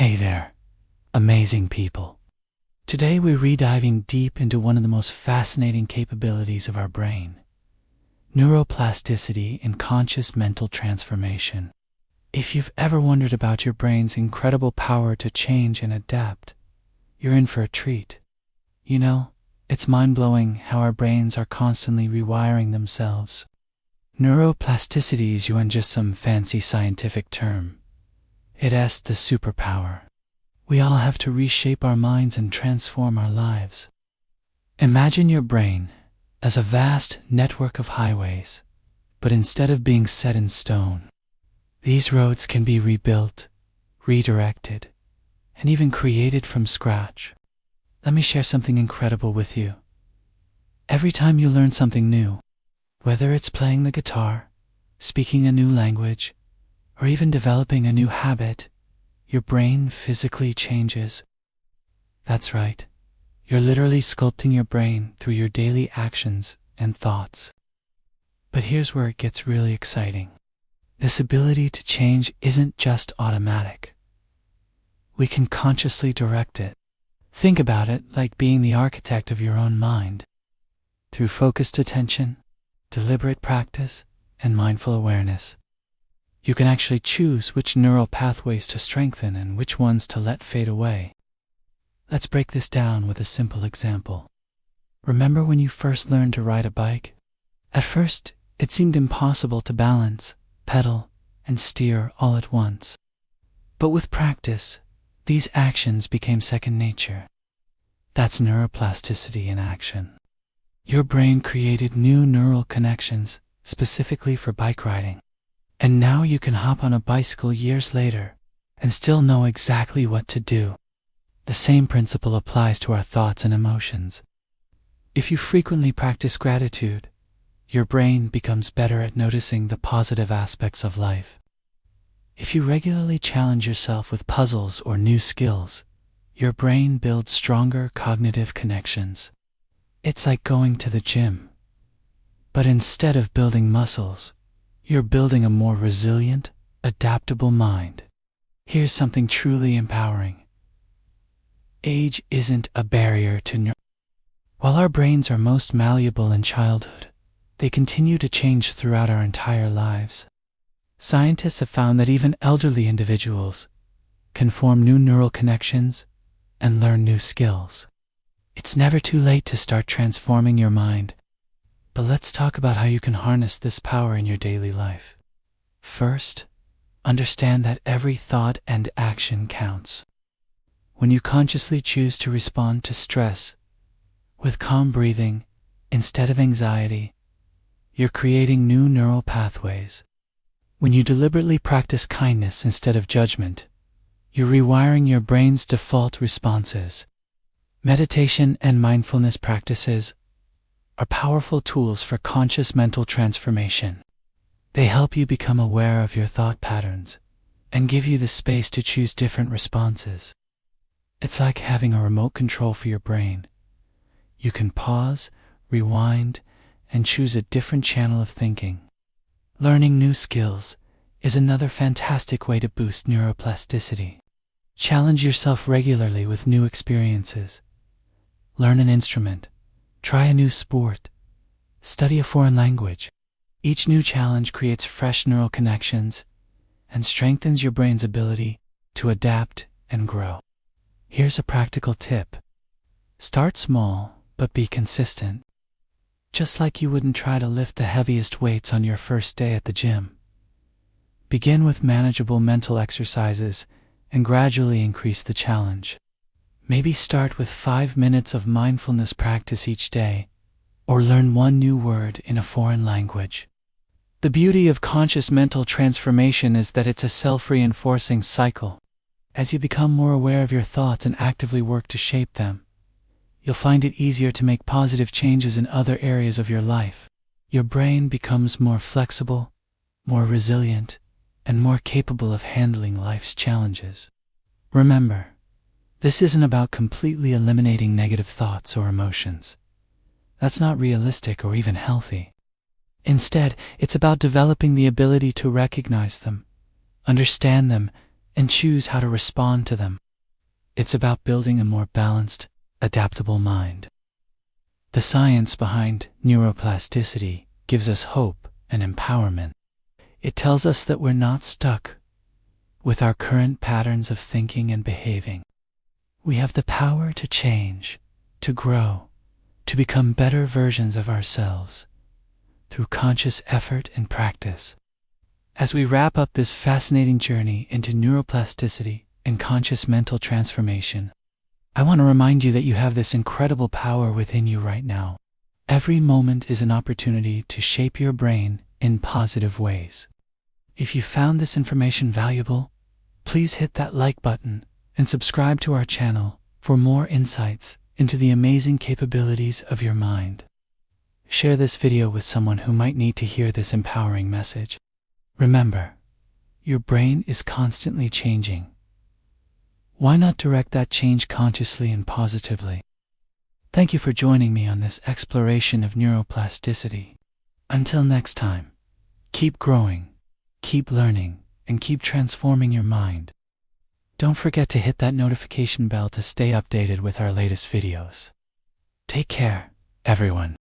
Hey there, amazing people. Today we're rediving deep into one of the most fascinating capabilities of our brain, neuroplasticity and conscious mental transformation. If you've ever wondered about your brain's incredible power to change and adapt, you're in for a treat. You know, it's mind-blowing how our brains are constantly rewiring themselves. Neuroplasticity isn't just some fancy scientific term. It's the superpower. We all have to reshape our minds and transform our lives. Imagine your brain as a vast network of highways, but instead of being set in stone, these roads can be rebuilt, redirected, and even created from scratch. Let me share something incredible with you. Every time you learn something new, whether it's playing the guitar, speaking a new language, or even developing a new habit, your brain physically changes. That's right. You're literally sculpting your brain through your daily actions and thoughts. But here's where it gets really exciting. This ability to change isn't just automatic. We can consciously direct it. Think about it like being the architect of your own mind. Through focused attention, deliberate practice, and mindful awareness, you can actually choose which neural pathways to strengthen and which ones to let fade away. Let's break this down with a simple example. Remember when you first learned to ride a bike? At first, it seemed impossible to balance, pedal, and steer all at once. But with practice, these actions became second nature. That's neuroplasticity in action. Your brain created new neural connections specifically for bike riding. And now you can hop on a bicycle years later and still know exactly what to do. The same principle applies to our thoughts and emotions. If you frequently practice gratitude, your brain becomes better at noticing the positive aspects of life. If you regularly challenge yourself with puzzles or new skills, your brain builds stronger cognitive connections. It's like going to the gym. But instead of building muscles, you're building a more resilient, adaptable mind. Here's something truly empowering. Age isn't a barrier to While our brains are most malleable in childhood, they continue to change throughout our entire lives. Scientists have found that even elderly individuals can form new neural connections and learn new skills. It's never too late to start transforming your mind. But let's talk about how you can harness this power in your daily life. First, understand that every thought and action counts. When you consciously choose to respond to stress with calm breathing instead of anxiety, you're creating new neural pathways. When you deliberately practice kindness instead of judgment, you're rewiring your brain's default responses. Meditation and mindfulness practices are powerful tools for conscious mental transformation. They help you become aware of your thought patterns and give you the space to choose different responses. It's like having a remote control for your brain. You can pause, rewind, and choose a different channel of thinking. Learning new skills is another fantastic way to boost neuroplasticity. Challenge yourself regularly with new experiences. Learn an instrument. Try a new sport. Study a foreign language. Each new challenge creates fresh neural connections and strengthens your brain's ability to adapt and grow. Here's a practical tip. Start small, but be consistent. Just like you wouldn't try to lift the heaviest weights on your first day at the gym. Begin with manageable mental exercises and gradually increase the challenge. Maybe start with 5 minutes of mindfulness practice each day, or learn one new word in a foreign language. The beauty of conscious mental transformation is that it's a self-reinforcing cycle. As you become more aware of your thoughts and actively work to shape them, you'll find it easier to make positive changes in other areas of your life. Your brain becomes more flexible, more resilient, and more capable of handling life's challenges. Remember, this isn't about completely eliminating negative thoughts or emotions. That's not realistic or even healthy. Instead, it's about developing the ability to recognize them, understand them, and choose how to respond to them. It's about building a more balanced, adaptable mind. The science behind neuroplasticity gives us hope and empowerment. It tells us that we're not stuck with our current patterns of thinking and behaving. We have the power to change, to grow, to become better versions of ourselves through conscious effort and practice. As we wrap up this fascinating journey into neuroplasticity and conscious mental transformation, I want to remind you that you have this incredible power within you right now. Every moment is an opportunity to shape your brain in positive ways. If you found this information valuable, please hit that like button and subscribe to our channel for more insights into the amazing capabilities of your mind. Share this video with someone who might need to hear this empowering message. Remember, your brain is constantly changing. Why not direct that change consciously and positively? Thank you for joining me on this exploration of neuroplasticity. Until next time, keep growing, keep learning, and keep transforming your mind. Don't forget to hit that notification bell to stay updated with our latest videos. Take care, everyone.